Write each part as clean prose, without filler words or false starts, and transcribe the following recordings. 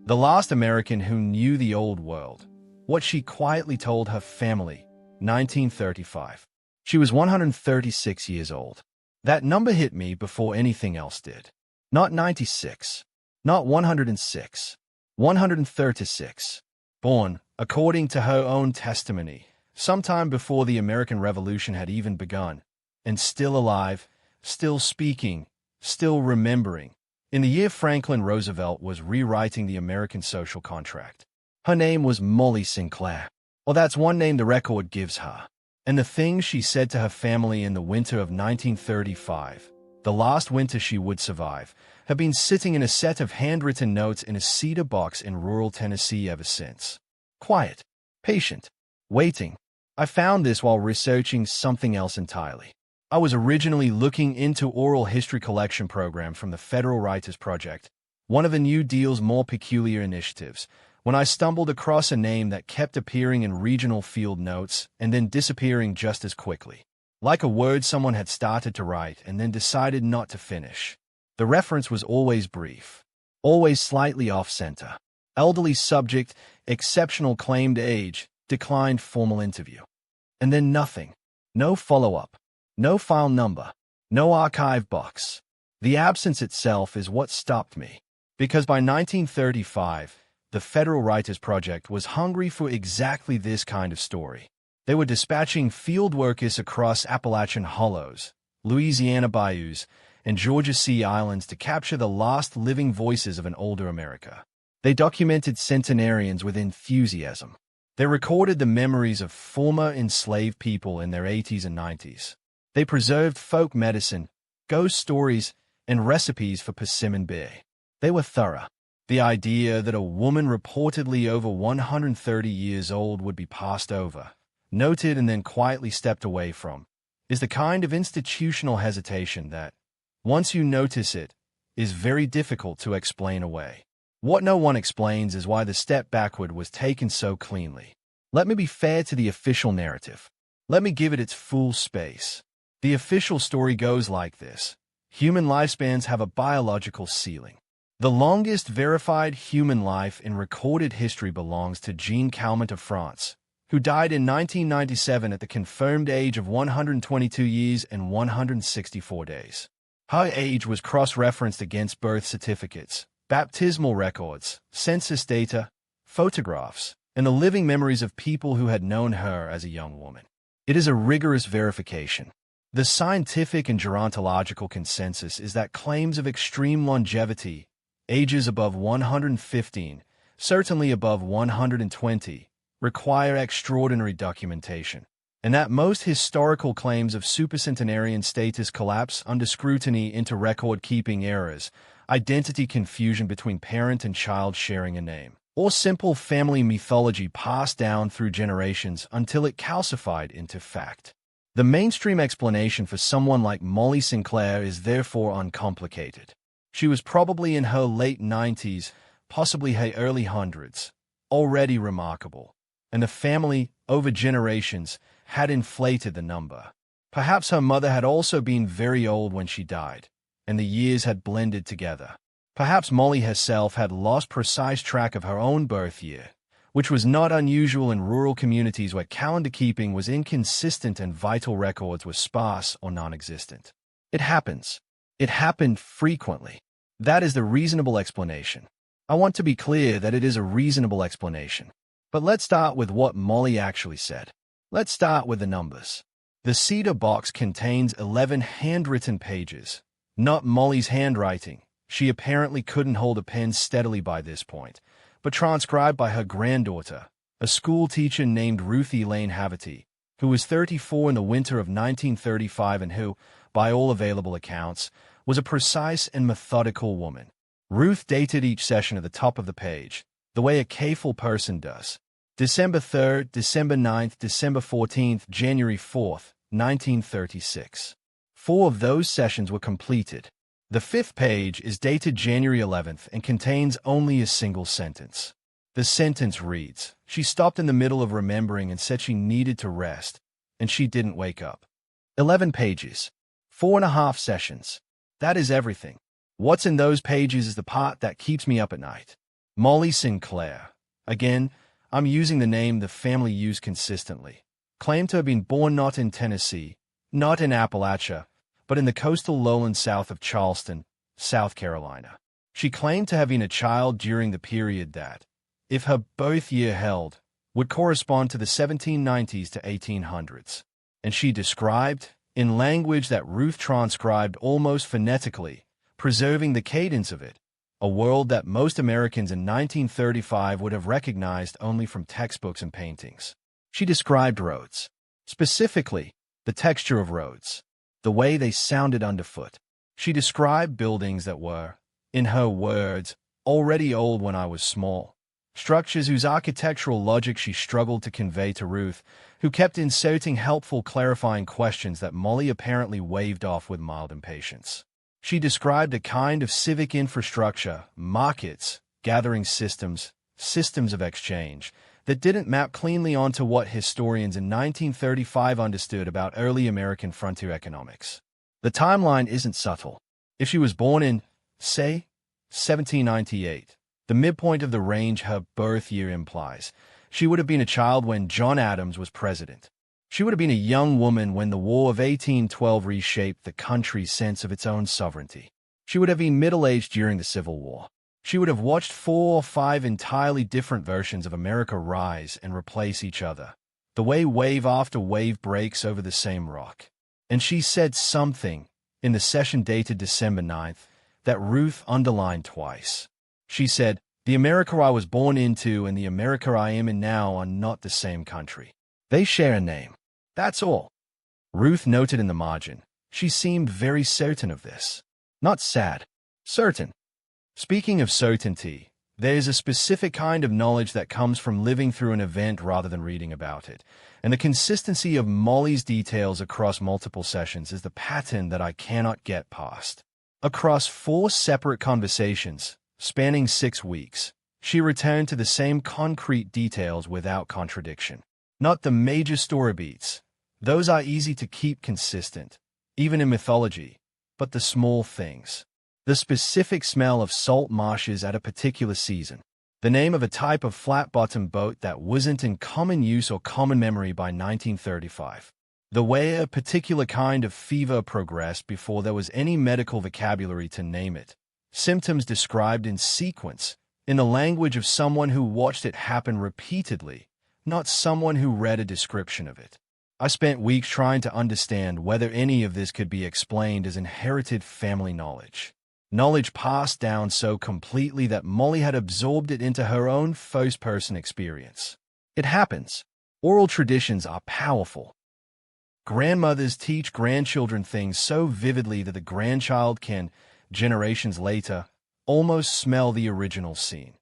The last American who knew the old world. What she quietly told her family. 1935. She was 136 years old. That number hit me before anything else did. Not 96. Not 106. 136. Born, according to her own testimony, sometime before the American Revolution had even begun, and still alive, still speaking, still remembering, in the year Franklin Roosevelt was rewriting the American social contract. Her name was Molly Sinclair. Well, that's one name the record gives her. And the things she said to her family in the winter of 1935, the last winter she would survive, have been sitting in a set of handwritten notes in a cedar box in rural Tennessee ever since. Quiet, patient, waiting. I found this while researching something else entirely. I was originally looking into oral history collection program from the Federal Writers Project, one of the New Deal's more peculiar initiatives, when I stumbled across a name that kept appearing in regional field notes and then disappearing just as quickly. Like a word someone had started to write and then decided not to finish. The reference was always brief, always slightly off-center. Elderly subject, exceptional claimed age, declined formal interview. And then nothing. No follow-up. No file number. No archive box. The absence itself is what stopped me. Because by 1935, the Federal Writers Project was hungry for exactly this kind of story. They were dispatching field workers across Appalachian hollows, Louisiana bayous, and Georgia Sea islands to capture the last living voices of an older America. They documented centenarians with enthusiasm. They recorded the memories of former enslaved people in their 80s and 90s. They preserved folk medicine, ghost stories, and recipes for persimmon beer. They were thorough. The idea that a woman reportedly over 130 years old would be passed over, noted and then quietly stepped away from, is the kind of institutional hesitation that, once you notice it, is very difficult to explain away. What no one explains is why the step backward was taken so cleanly. Let me be fair to the official narrative. Let me give it its full space. The official story goes like this. Human lifespans have a biological ceiling. The longest verified human life in recorded history belongs to Jeanne Calment of France, who died in 1997 at the confirmed age of 122 years and 164 days. Her age was cross-referenced against birth certificates, baptismal records, census data, photographs, and the living memories of people who had known her as a young woman. It is a rigorous verification. The scientific and gerontological consensus is that claims of extreme longevity, ages above 115, certainly above 120, require extraordinary documentation, and that most historical claims of supercentenarian status collapse under scrutiny into record-keeping errors, identity confusion between parent and child sharing a name, or simple family mythology passed down through generations until it calcified into fact. The mainstream explanation for someone like Molly Sinclair is therefore uncomplicated. She was probably in her late 90s, possibly her early hundreds, already remarkable, and the family, over generations, had inflated the number. Perhaps her mother had also been very old when she died, and the years had blended together. Perhaps Molly herself had lost precise track of her own birth year, which was not unusual in rural communities where calendar keeping was inconsistent and vital records were sparse or non-existent. It happens. It happened frequently. That is the reasonable explanation. I want to be clear that it is a reasonable explanation. But let's start with what Molly actually said. Let's start with the numbers. The cedar box contains 11 handwritten pages. Not Molly's handwriting. She apparently couldn't hold a pen steadily by this point, but transcribed by her granddaughter, a school teacher named Ruth Elaine Haverty, who was 34 in the winter of 1935 and who, by all available accounts, was a precise and methodical woman. Ruth dated each session at the top of the page, the way a careful person does. December 3rd, December 9th, December 14th, January 4th, 1936. 4 of those sessions were completed. The 5th page is dated January 11th and contains only a single sentence. The sentence reads, "She stopped in the middle of remembering and said she needed to rest, and she didn't wake up." 11 pages. 4.5 sessions. That is everything. What's in those pages is the part that keeps me up at night. Molly Sinclair, again, I'm using the name the family used consistently, claimed to have been born not in Tennessee, not in Appalachia, but in the coastal lowlands south of Charleston, South Carolina. She claimed to have been a child during the period that, if her birth year held, would correspond to the 1790s to 1800s. And she described, in language that Ruth transcribed almost phonetically, preserving the cadence of it, a world that most Americans in 1935 would have recognized only from textbooks and paintings. She described roads, specifically, the texture of roads, the way they sounded underfoot. She described buildings that were, in her words, already old when I was small. Structures whose architectural logic she struggled to convey to Ruth, who kept inserting helpful clarifying questions that Molly apparently waved off with mild impatience. She described a kind of civic infrastructure, markets, gathering systems, systems of exchange, that didn't map cleanly onto what historians in 1935 understood about early American frontier economics. The timeline isn't subtle. If she was born in, say, 1798, the midpoint of the range her birth year implies, she would have been a child when John Adams was president. She would have been a young woman when the War of 1812 reshaped the country's sense of its own sovereignty. She would have been middle-aged during the Civil War. She would have watched 4 or 5 entirely different versions of America rise and replace each other, the way wave after wave breaks over the same rock. And she said something, in the session dated December 9th, that Ruth underlined twice. She said, "The America I was born into and the America I am in now are not the same country. They share a name. That's all." Ruth noted in the margin. She seemed very certain of this. Not sad. Certain. Speaking of certainty, there is a specific kind of knowledge that comes from living through an event rather than reading about it, and the consistency of Molly's details across multiple sessions is the pattern that I cannot get past. Across 4 separate conversations, spanning 6 weeks, she returned to the same concrete details without contradiction. Not the major story beats. Those are easy to keep consistent, even in mythology, but the small things. The specific smell of salt marshes at a particular season. The name of a type of flat-bottom boat that wasn't in common use or common memory by 1935. The way a particular kind of fever progressed before there was any medical vocabulary to name it. Symptoms described in sequence, in the language of someone who watched it happen repeatedly, not someone who read a description of it. I spent weeks trying to understand whether any of this could be explained as inherited family knowledge. Knowledge passed down so completely that Molly had absorbed it into her own first-person experience. It happens. Oral traditions are powerful. Grandmothers teach grandchildren things so vividly that the grandchild can, generations later, almost smell the original scene.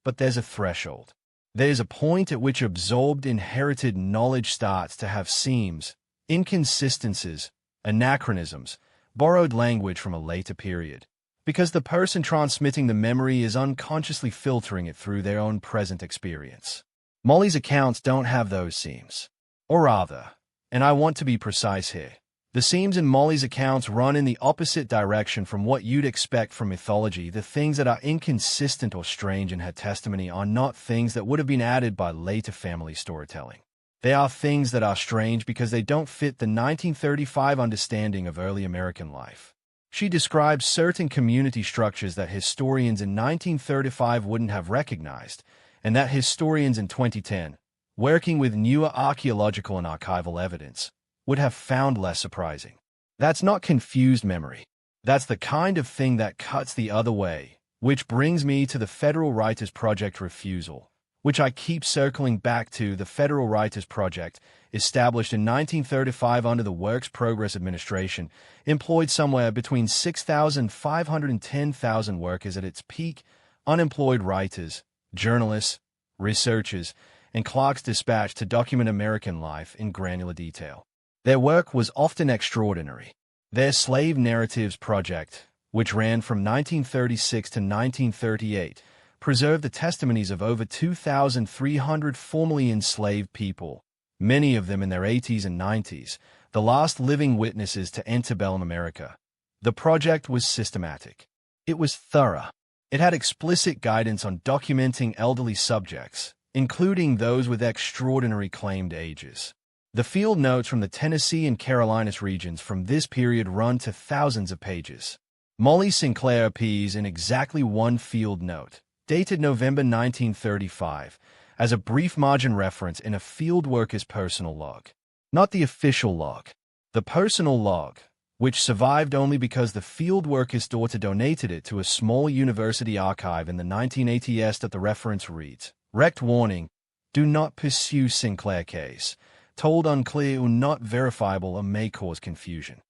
But there's a threshold. There's a point at which absorbed inherited knowledge starts to have seams, inconsistencies, anachronisms, borrowed language from a later period, because the person transmitting the memory is unconsciously filtering it through their own present experience. Molly's accounts don't have those seams. Or rather, and I want to be precise here, the seams in Molly's accounts run in the opposite direction from what you'd expect from mythology. The things that are inconsistent or strange in her testimony are not things that would have been added by later family storytelling. They are things that are strange because they don't fit the 1935 understanding of early American life. She describes certain community structures that historians in 1935 wouldn't have recognized, and that historians in 2010, working with newer archaeological and archival evidence, would have found less surprising. That's not confused memory. That's the kind of thing that cuts the other way, which brings me to the Federal Writers Project refusal, which I keep circling back to. The Federal Writers Project, established in 1935 under the Works Progress Administration, employed somewhere between 6,500 and 10,000 workers at its peak, unemployed writers, journalists, researchers, and clerks dispatched to document American life in granular detail. Their work was often extraordinary. Their Slave Narratives Project, which ran from 1936 to 1938, preserved the testimonies of over 2,300 formerly enslaved people, many of them in their 80s and 90s, the last living witnesses to antebellum America. The project was systematic. It was thorough. It had explicit guidance on documenting elderly subjects, including those with extraordinary claimed ages. The field notes from the Tennessee and Carolinas regions from this period run to thousands of pages. Molly Sinclair appears in exactly one field note, dated November 1935, as a brief margin reference in a field worker's personal log. Not the official log. The personal log, which survived only because the field worker's daughter donated it to a small university archive in the 1980s. That the reference reads, "Rect warning, do not pursue Sinclair case. Told unclear or not verifiable or may cause confusion."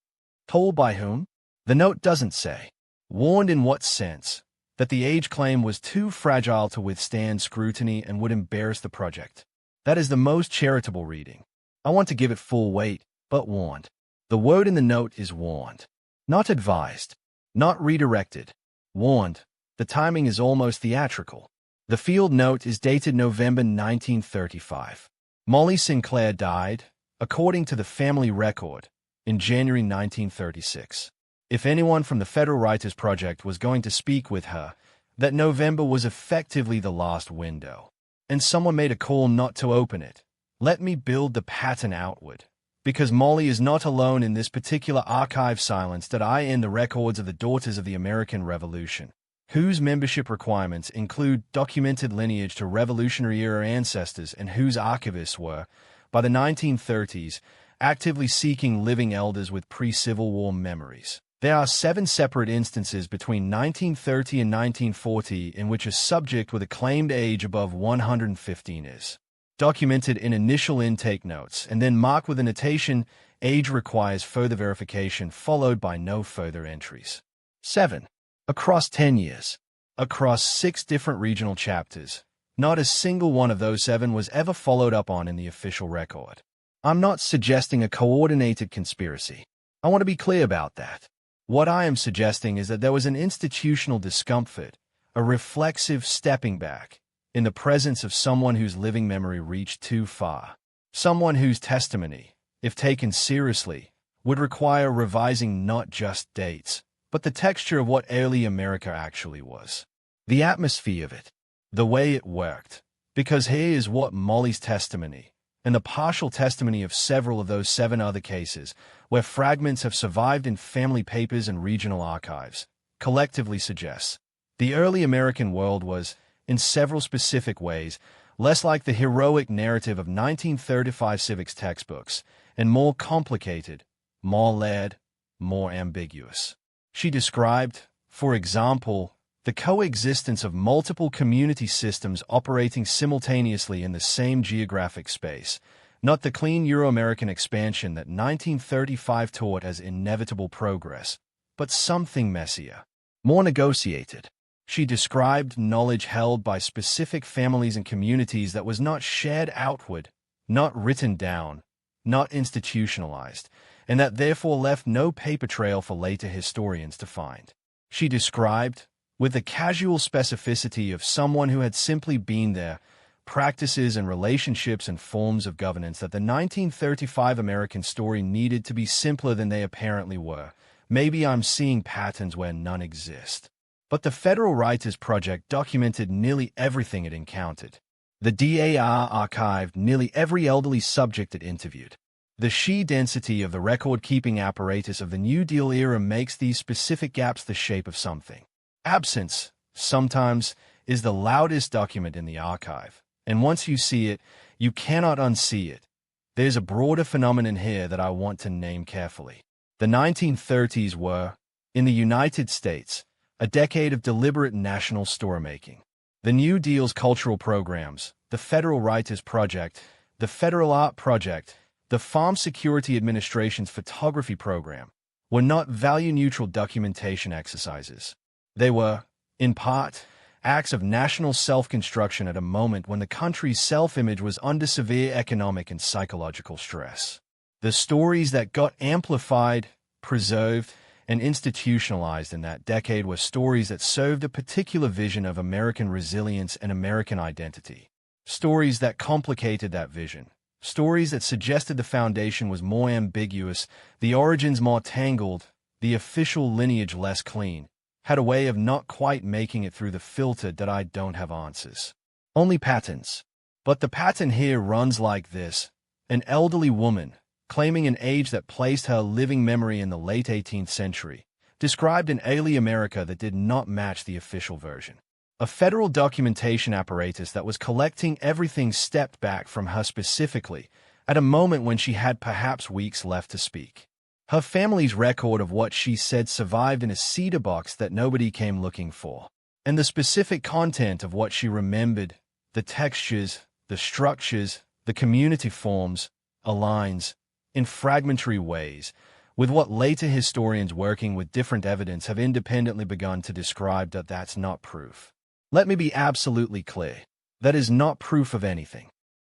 Told by whom? The note doesn't say. Warned in what sense? That the age claim was too fragile to withstand scrutiny and would embarrass the project. That is the most charitable reading. I want to give it full weight, but warned. The word in the note is warned. Not advised. Not redirected. Warned. The timing is almost theatrical. The field note is dated November 1935. Molly Sinclair died, according to the family record, in January 1936. If anyone from the Federal Writers Project was going to speak with her, that November was effectively the last window. And someone made a call not to open it. Let me build the pattern outward. Because Molly is not alone in this particular archive silence that I in the records of the Daughters of the American Revolution, whose membership requirements include documented lineage to Revolutionary-era ancestors and whose archivists were, by the 1930s, actively seeking living elders with pre-Civil War memories. There are 7 separate instances between 1930 and 1940 in which a subject with a claimed age above 115 is documented in initial intake notes and then marked with a notation, age requires further verification, followed by no further entries. 7. Across 10 years. Across 6 different regional chapters. Not a single one of those 7 was ever followed up on in the official record. I'm not suggesting a coordinated conspiracy. I want to be clear about that. What I am suggesting is that there was an institutional discomfort, a reflexive stepping back, in the presence of someone whose living memory reached too far. Someone whose testimony, if taken seriously, would require revising not just dates, but the texture of what early America actually was. The atmosphere of it. The way it worked. Because here is what Molly's testimony, and the partial testimony of several of those 7 other cases, where fragments have survived in family papers and regional archives, collectively suggests. The early American world was, in several specific ways, less like the heroic narrative of 1935 civics textbooks, and more complicated, more layered, more ambiguous. She described, for example, the coexistence of multiple community systems operating simultaneously in the same geographic space, not the clean Euro-American expansion that 1935 taught as inevitable progress, but something messier, more negotiated. She described knowledge held by specific families and communities that was not shared outward, not written down, not institutionalized, and that therefore left no paper trail for later historians to find. She described, with the casual specificity of someone who had simply been there, practices and relationships and forms of governance that the 1935 American story needed to be simpler than they apparently were. Maybe I'm seeing patterns where none exist. But the Federal Writers Project documented nearly everything it encountered. The DAR archived nearly every elderly subject it interviewed. The sheer density of the record-keeping apparatus of the New Deal era makes these specific gaps the shape of something. Absence, sometimes, is the loudest document in the archive. And once you see it, you cannot unsee it. There's a broader phenomenon here that I want to name carefully. The 1930s were, in the United States, a decade of deliberate national story-making. The New Deal's cultural programs, the Federal Writers Project, the Federal Art Project, the Farm Security Administration's photography program, were not value-neutral documentation exercises. They were, in part, acts of national self-construction at a moment when the country's self-image was under severe economic and psychological stress. The stories that got amplified, preserved, and institutionalized in that decade were stories that served a particular vision of American resilience and American identity. Stories that complicated that vision. Stories that suggested the foundation was more ambiguous, the origins more tangled, the official lineage less clean, had a way of not quite making it through the filter that I don't have answers. Only patterns. But the pattern here runs like this. An elderly woman, claiming an age that placed her living memory in the late 18th century, described an early America that did not match the official version. A federal documentation apparatus that was collecting everything stepped back from her specifically at a moment when she had perhaps weeks left to speak. Her family's record of what she said survived in a cedar box that nobody came looking for. And the specific content of what she remembered, the textures, the structures, the community forms, aligns, in fragmentary ways, with what later historians working with different evidence have independently begun to describe that's not proof. Let me be absolutely clear. That is not proof of anything.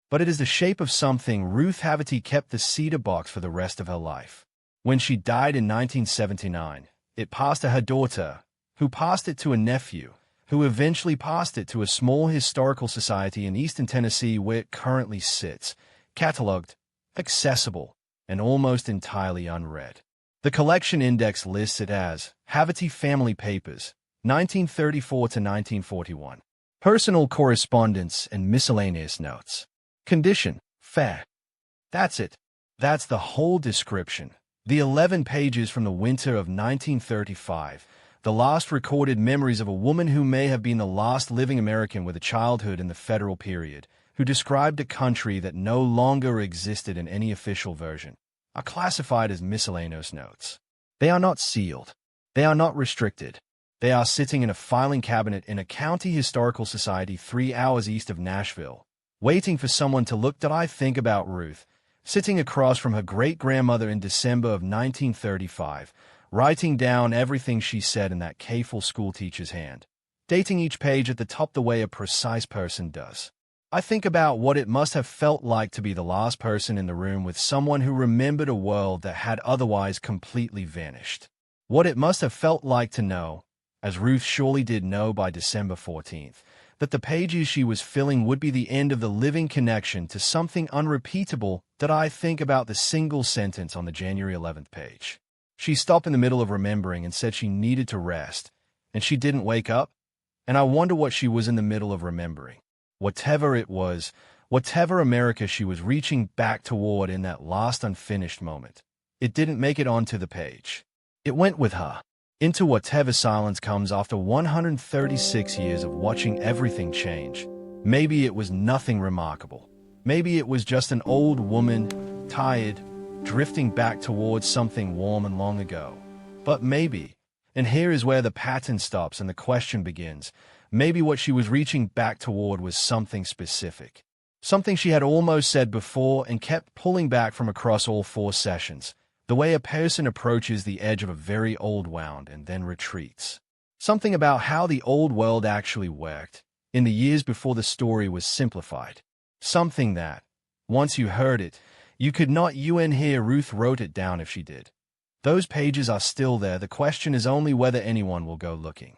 But it is the shape of something. Ruth Havati kept the cedar box for the rest of her life. When she died in 1979, it passed to her daughter, who passed it to a nephew, who eventually passed it to a small historical society in eastern Tennessee where it currently sits, catalogued, accessible, and almost entirely unread. The collection index lists it as Havati Family Papers, 1934 to 1941. Personal correspondence and miscellaneous notes. Condition: fair. That's it. That's the whole description. The 11 pages from the winter of 1935, the last recorded memories of a woman who may have been the last living American with a childhood in the federal period, who described a country that no longer existed in any official version, are classified as miscellaneous notes. They are not sealed. They are not restricted. They are sitting in a filing cabinet in a county historical society 3 hours east of Nashville, waiting for someone to look. I think about Ruth, sitting across from her great-grandmother in December of 1935, writing down everything she said in that careful schoolteacher's hand, dating each page at the top the way a precise person does. I think about what it must have felt like to be the last person in the room with someone who remembered a world that had otherwise completely vanished. What it must have felt like to know, as Ruth surely did know by December 14th, that the pages she was filling would be the end of the living connection to something unrepeatable. That I think about the single sentence on the January 11th page. She stopped in the middle of remembering and said she needed to rest, and she didn't wake up, and I wonder what she was in the middle of remembering. Whatever it was, whatever America she was reaching back toward in that last unfinished moment, it didn't make it onto the page. It went with her, into whatever silence comes after 136 years of watching everything change. Maybe it was nothing remarkable. Maybe it was just an old woman, tired, drifting back towards something warm and long ago. But maybe, and here is where the pattern stops and the question begins, maybe what she was reaching back toward was something specific. Something she had almost said before and kept pulling back from across all 4 sessions, the way a person approaches the edge of a very old wound and then retreats. Something about how the old world actually worked, in the years before the story was simplified. Something that, once you heard it, you could not hear. Ruth wrote it down if she did. Those pages are still there. The question is only whether anyone will go looking.